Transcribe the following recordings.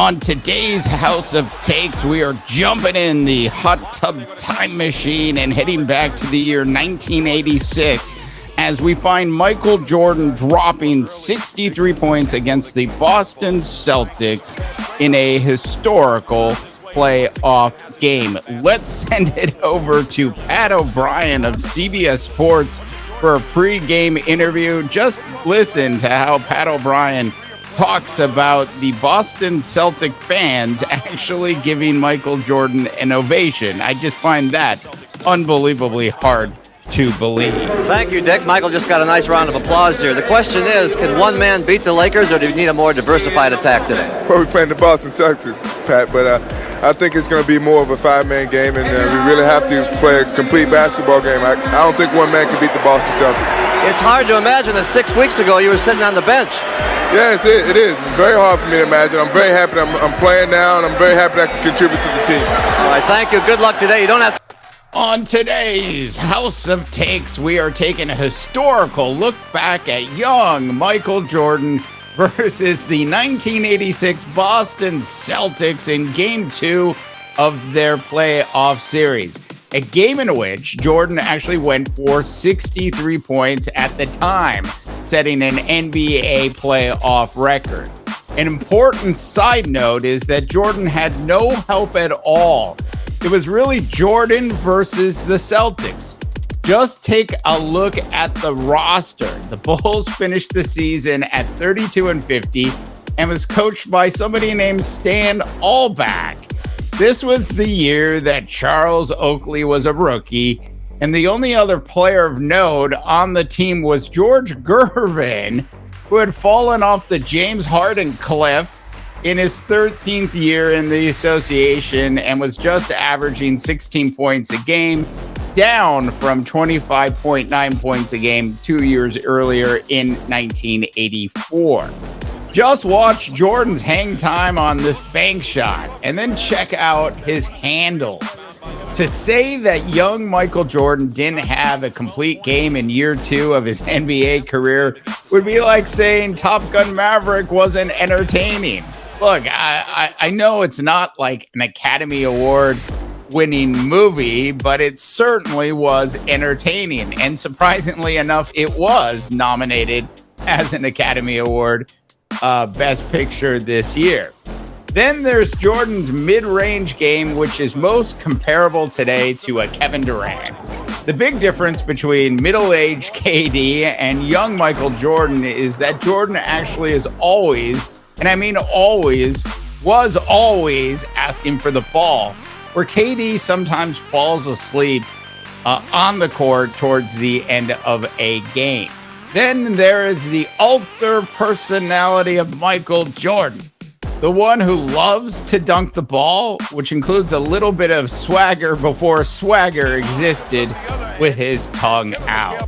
On today's House of Takes, we are jumping in the hot tub time machine and heading back to the year 1986 as we find Michael Jordan dropping 63 points against the Boston Celtics in a historical playoff game. Let's send it over to Pat O'Brien of CBS Sports for a pre-game interview. Just listen to how Pat O'Brien talks about the Boston Celtic fans actually giving Michael Jordan an ovation. I just find that unbelievably hard to believe. Thank you, Dick. Michael just got a nice round of applause here. The question is, can one man beat the Lakers, or do you need a more diversified attack today? Well, we're playing the Boston Celtics, Pat, but I think it's going to be more of a five-man game, and we really have to play a complete basketball game. I don't think one man can beat the Boston Celtics. It's hard to imagine that 6 weeks ago you were sitting on the bench. Yes, it is. It's very hard for me to imagine. I'm very happy I'm playing now, and I'm very happy that I can contribute to the team. All right, thank you. Good luck today. You don't have to. On today's House of Takes, we are taking a historical look back at young Michael Jordan versus the 1986 Boston Celtics in Game 2 of their playoff series. A game in which Jordan actually went for 63 points at the time, setting an NBA playoff record. An important side note is that Jordan had no help at all. It was really Jordan versus the Celtics. Just take a look at the roster. The Bulls finished the season at 32-50 and was coached by somebody named Stan Alback. This was the year that Charles Oakley was a rookie, and the only other player of note on the team was George Gervin, who had fallen off the James Harden cliff in his 13th year in the association and was just averaging 16 points a game, down from 25.9 points a game 2 years earlier in 1984. Just watch Jordan's hang time on this bank shot and then check out his handles. To say that young Michael Jordan didn't have a complete game in year 2 of his NBA career would be like saying Top Gun Maverick wasn't entertaining. Look, I know it's not like an Academy Award winning movie, but it certainly was entertaining. And surprisingly enough, it was nominated as an Academy Award Best Picture this year. Then there's Jordan's mid-range game, which is most comparable today to a Kevin Durant. The big difference between middle-aged KD and young Michael Jordan is that Jordan actually is always, and I mean always, was always asking for the ball, where KD sometimes falls asleep on the court towards the end of a game. Then there is the alter personality of Michael Jordan, the one who loves to dunk the ball, which includes a little bit of swagger before swagger existed, with his tongue out.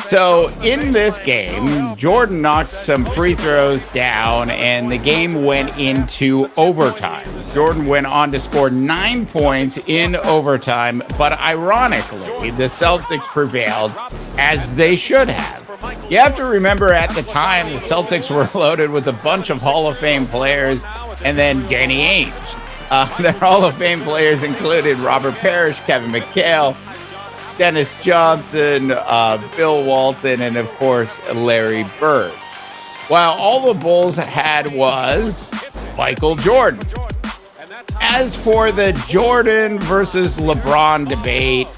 So in this game, Jordan knocked some free throws down and the game went into overtime. Jordan went on to score 9 points in overtime, but ironically, the Celtics prevailed, as they should have. You have to remember, at the time, the Celtics were loaded with a bunch of Hall of Fame players and then Danny Ainge. Their Hall of Fame players included Robert Parish, Kevin Mchale, Dennis Johnson, Bill Walton, and of course, Larry Bird. While all the Bulls had was Michael Jordan. As for the Jordan versus LeBron debate,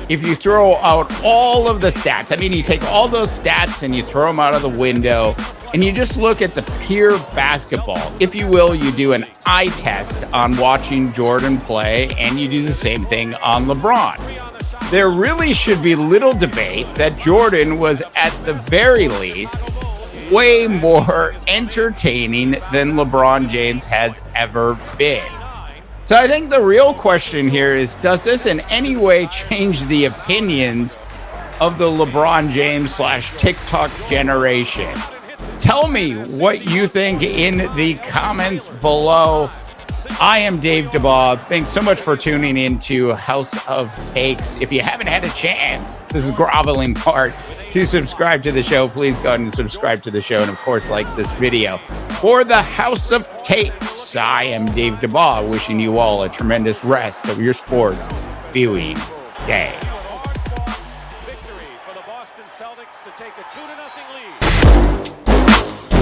if you throw out all of the stats, I mean, you take all those stats and you throw them out of the window and you just look at the pure basketball. If you will, you do an eye test on watching Jordan play and you do the same thing on LeBron. There really should be little debate that Jordan was, at the very least, way more entertaining than LeBron James has ever been. So I think the real question here is, does this in any way change the opinions of the LeBron James / TikTok generation? Tell me what you think in the comments below. I am Dave DeBaugh. Thanks so much for tuning in to House of Takes. If you haven't had a chance, this is groveling part, to subscribe to the show, please go ahead and subscribe to the show. And of course, like this video. For the House of Takes, I am Dave DeBaugh, wishing you all a tremendous rest of your sports viewing day. Victory for the Boston Celtics to take a 2-0 lead.